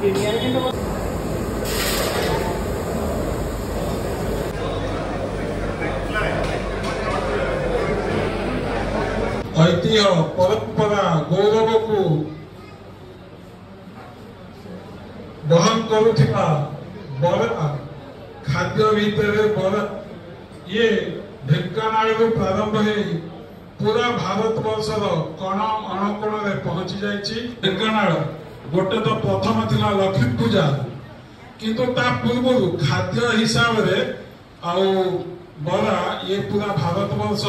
ऐतिह्य परंपरा गौरव को बहन करुथिबा बरा खाद्य भितर बरा ये ढेंकानाल प्रारंभ हो पूरा भारत वर्षर कण अणकोण में पहुंची जाइए। ढेंकानाल गोटे तो प्रथम थिला लक्ष्मी पूजा किंतु ता पूर्व खाद्य हिसाब रे आउ बरा ये पूरा भारत वर्ष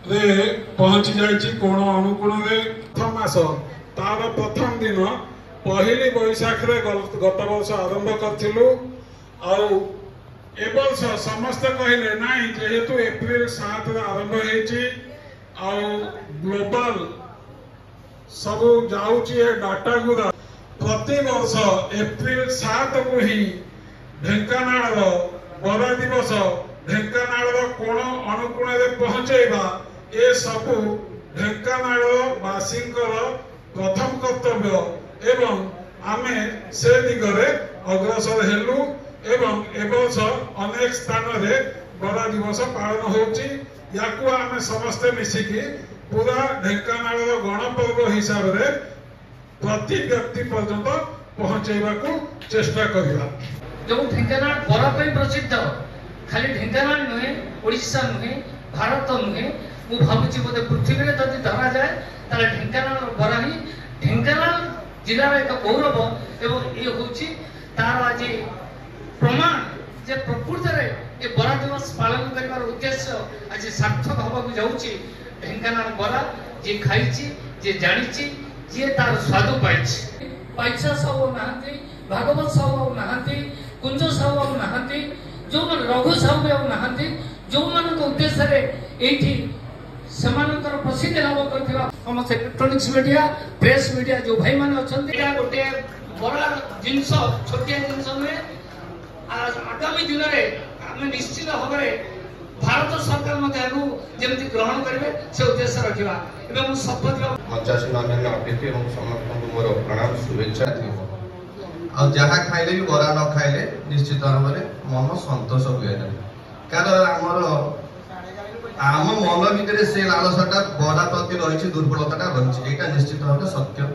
रे पहुंची जाइए कोण अणुकोण रे। प्रथम मास तार प्रथम दिन पहली बैशाख रे गत वर्ष आरंभ करथिलु आउ ए वर्ष समस्त कहले नाई जेहेतु एप्रिल 7 रे आरंभ हेची आउ ग्लोबल सब जाउची डाटा गुरा प्रति वर्ष एप्रिल 7 को ही ढेंकानाल बरा दिवस ढेंकानाल कोण अणुकोण रे पहुंचेबा ए सबु ढेंकानाल वासींकर प्रथम कर्तव्य एवं आमे से दिगरे अग्रसर हेलु एवं एवर्ष अनेक स्थान रे बड़ा दिवस पालन होची। याकू आमे समस्ते मिसिकी पूरा ढेंकानाल गणपर्व हिसाब रे प्रति व्यक्ति पर्यंत पहुंचेबा को चेष्टा करिबा। जो ढेंकानाल बरा पे प्रसिद्ध खाली ढेंकानाल नुहे ओडिशा नुहे भारत नुहे मु भाबुची बोधे पृथ्वी रे जदि धरा जाए ताले ढेंकानाल बरा ही ढेंकानाल जिला एक गौरव एवं ये होची तार आज प्रमाण जे प्रकृत रे ए बरा दिवस पालन करिवार उद्देश्य आज सार्थक होबा को जाउची। ढेंकानाल बरा जे खाइची जे जानिची जे तार स्वाद पाइची पैसा सब नहांती भागवत सब नहांती कुंज सब नहांती जो मन रघु सब नहांती जो मन को उद्देश्य रे एठी समानतर प्रसिद्ध लाभ करथिबा समस्त इलेक्ट्रॉनिक्स मीडिया प्रेस मीडिया जो भाई मान अछंती या गोटे बड़ा जिंस छोटिया जिंस में आगामी दिन में आम निश्चित भाव में भारत सरकार जमी ग्रहण करेंगे से उद्देश्य रखा एवं शपथ मंचासीन अन्य अतिथि और समस्त मोर प्रणाम शुभेच्छा आ जहाँ खाइले भी बरा न खाइले निश्चित भाव में मन संतोष हुए ना कारण आम मन भितर से लालसाटा बरा प्रति रही दुर्बलता रही है निश्चित भाव में सत्य।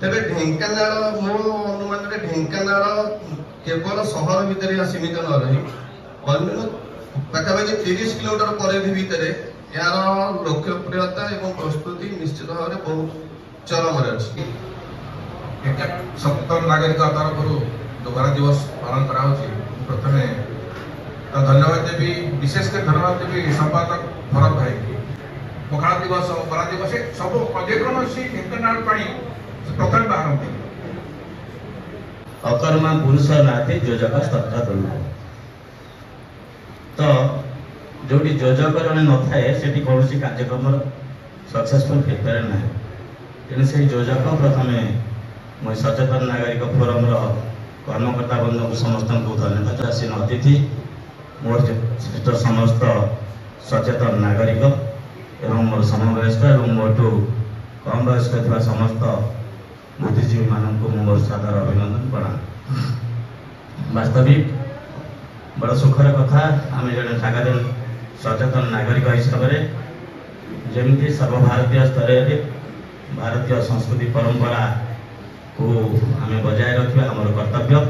तेरे ढेंकानाल मो अनुमान ढेंकानाल केवल सहर भितर सीमित न रही अन्य पाखापाखि 30 किलोमीटर परिधि भितर यार लोकप्रियता एवं प्रस्तुति निश्चित भाव में बहुत चरम अच्छी। 71 नागरिक तरफ जो बरा दिवस पालन करा प्रथम तो धन्यवाद देवी विशेषकर धन्यवाद देवी संपादक भरत भाई पखाड़ दिवस बरा दिवस सब जेकोसी ढेंकानाल प्रथम बाहर अकर्मा पुरुष नाते योजक स्तब्ध तो जो योजक जड़े न थाए से कौन कार्यक्रम सक्सेसफुल हो पारे ना तेणु से योजक प्रथम मैं सचेतन नागरिक फोरम कर्मकर्ता बंधु को समस्त को धन्यवाद आसीन अतिथि मोर श्रेष्ठ समस्त सचेतन नागरिक एवं मोर समवयस्क एवं मोटू कम वयस्क थी समस्त बुद्धिजीवी मानक मोर सादर अभिनंदन प्रणाम। वास्तविक बड़ा सुखर कथा आम जड़े सागादेन सचेतन नागरिक हिसाब से जमी सर्वभारतीय स्तर में भारतीय संस्कृति परंपरा को आम बजाय रखा आम कर्तव्य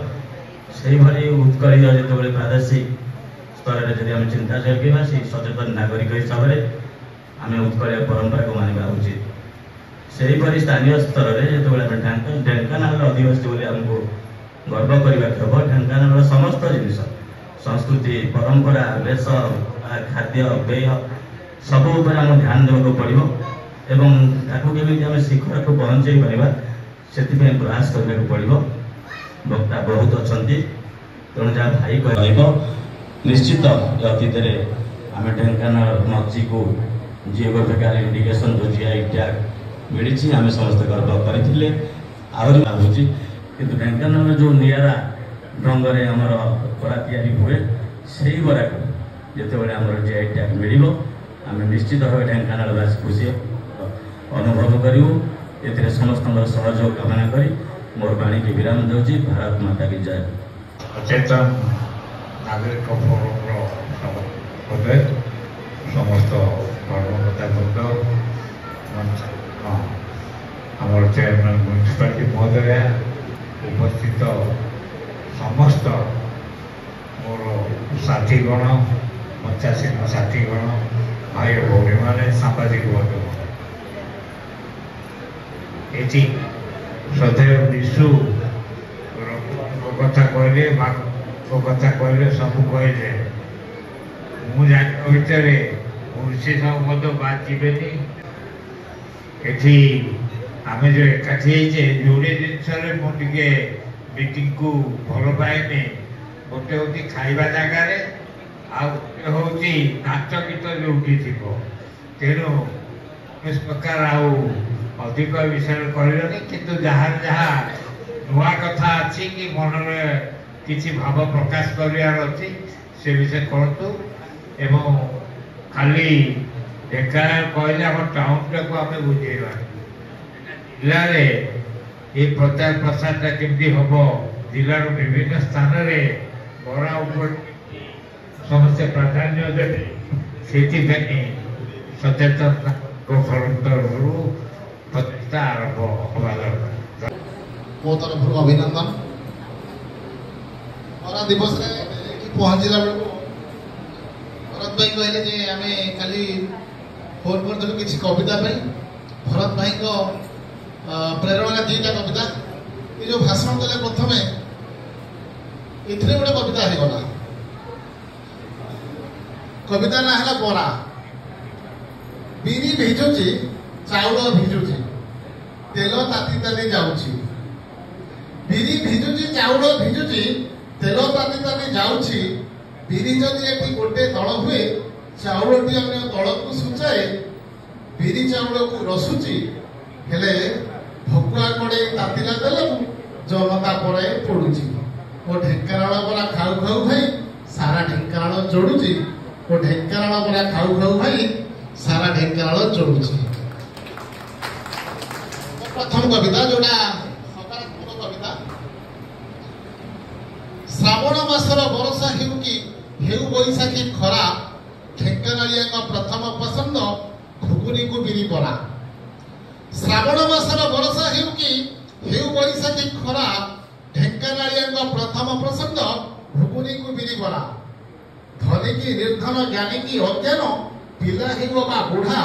से भाई उत्कलीय जो प्रादेशिक स्तर में जब आम चिंता जगेगा से सचेतन नागरिक हिसाब से आम उत्कलीय परंपरा को मानवा उचित। से स्थानीय स्तर में जो ढेंकानाल अधिवासी बोली आमको गर्व करने हम ढेंकानाल समस्त जिन संस्कृति परंपरा वेश खाद्य पेय सब आम ध्यान देवाक पड़ो एवं केमी शिखर को पहुँचे पार से प्रयास करने को पड़ो। वक्ता बहुत अच्छा तेणु जहाँ भाई कह निश्चित अतीत आम ढेंकानाल मच्छी को जियोग्राफिकल इंडिकेशन जो जीआई टैग मिली आम समस्त गर्व करते आहरी भावुची किंतु ढेंकानाल जो निरा ढंग से आमर बरा तैयारी हुए से बरा को जिते आम जीआई टैग मिल आम निश्चित भाव ढेंकानालवासी खुशी अनुभव करूँ एथिरे समस्तଙ୍କର सहयोग कामना करी मोर बाणी के विराम देउची। भारत माता की जय। सचेतन नागरिक फोरम समस्त कर्मकर्ता वृंद आमर चेयरमैन म्यूनिसिपालिटी महोदय उपस्थित समस्त मोर साथीगण पचासीन साथीगण भाई भौणी मैंने सामाजिक बंधु ये सदैव विशु कथा कहले कथा कहले सब कहले मुझे भितर मुंशी सब मत बात जीवेनि एठी आम जो एकाठी जोड़े जिनस मुझे मीटिंग को भल पाएनि गोटे हूँ खाइबा जगार हूँ नाच गीत जो तेणु इस प्रकार अधिक विषय कहलोनी किंतु जहाँ जहाँ नुआ कथा अच्छी कि मन किसी भाव प्रकाश करार अच्छी से विषय कहतु एवं खाली ढेंकानाल कहले आम टाउन टाक आम बुझेगा जिले ये प्रचार प्रसार केमती हम जिलार विभिन्न स्थान में बरा समस्या प्राधान्य देते से सचेतन फोरम तरफ प्रतिष्ठा आरंभ हवा दरकार मो तरफ अभिनंदन बरा दिवस पहुंचला बेलू भरत भाई कहले जे आम खाली फोन कर किसी कविता भरत भाई प्रेरणा दुईटा कविता ये जो भाषण देले प्रथम ये गोटे कविता होगला कविता ना है बरा बिरी भिजुची चाउल भिजुची तेल ताती ताती जाउची बिरी भिजुची चाउल भिजुची तेल ताती ताती जाउची बिरी जदि एटी गोटे दल हुए चाउलटी अन्य दल को सुचाए बिरी चाउल को रसुची हेले भकुआ कड़े तातिला देले जनता पड़े पड़ुची ओ ढेंकानाल बरा खाऊ खाऊ भाई सारा ढेंकानाल जोड़ुची ओ ढेंकानाल बरा खाऊ खाऊ भाई सारा ढेंकानाल जोड़ुची प्रथम कविता जोड़ा सकारात्मक कविता श्रावण मासर बरसा हेउ कि हेउ बैसाखी खरा ढेंकानालिया प्रथम पसंद घुगुनी को बिरी बरा श्रावण मासर बरसा हेउ कि हेउ बैसाखी खरा ढेंकानालिया प्रथम पसंद घुगुनी को बिरी बरा धनी की निर्धन ज्ञानी की अज्ञान पिला हेउ बा बुढ़ा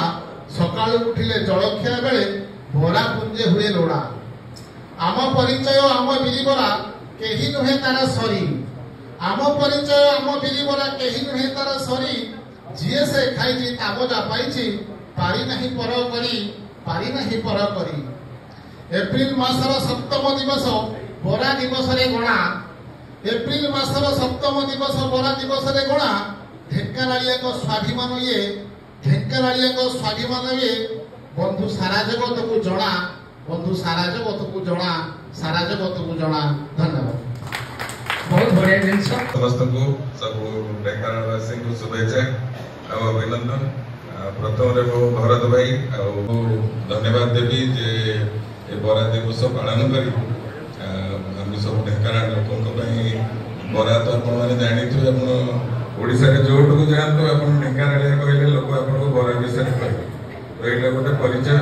सकाळ उठिले जलखिया बेले बरा पुंजे हुए लोड़ा आम परिचय आम बिरी बरा केही नुहे तार सरी आम परिचय आम बिरी बरा केही नुहे तार सरी जिए से खाई ताबजा पाई पारी नहीं पर करी पारी नहीं पर करी एप्रिल मासर सप्तम दिवस बरा दिवस रे गणा एप्रिल मासर सप्तम दिवस बरा दिवस रे गणा ढेंकानालिया को स्वाभिमान ये ढेंकानालिया को स्वाभिमान ये बंधु सारा जगत को जणा बंधु सारा जगत को जणा सारा जगत को जणा धन्यवाद बहुत बढ़िया जिनस समस्त को सब ढेंकानालवासी को शुभेच्छा और अभिनंदन प्रथम रे वो भरत भाई और धन्यवाद देवी जे ए बरा दिवस पालन करी हम सब ढेंकानाल लोकों बरा तो आप जानी थे ओडिशा के जोट को जानते आप ढेंकानाल कहले लोक आप बरा विषय कहे तो ये गोटे परिचय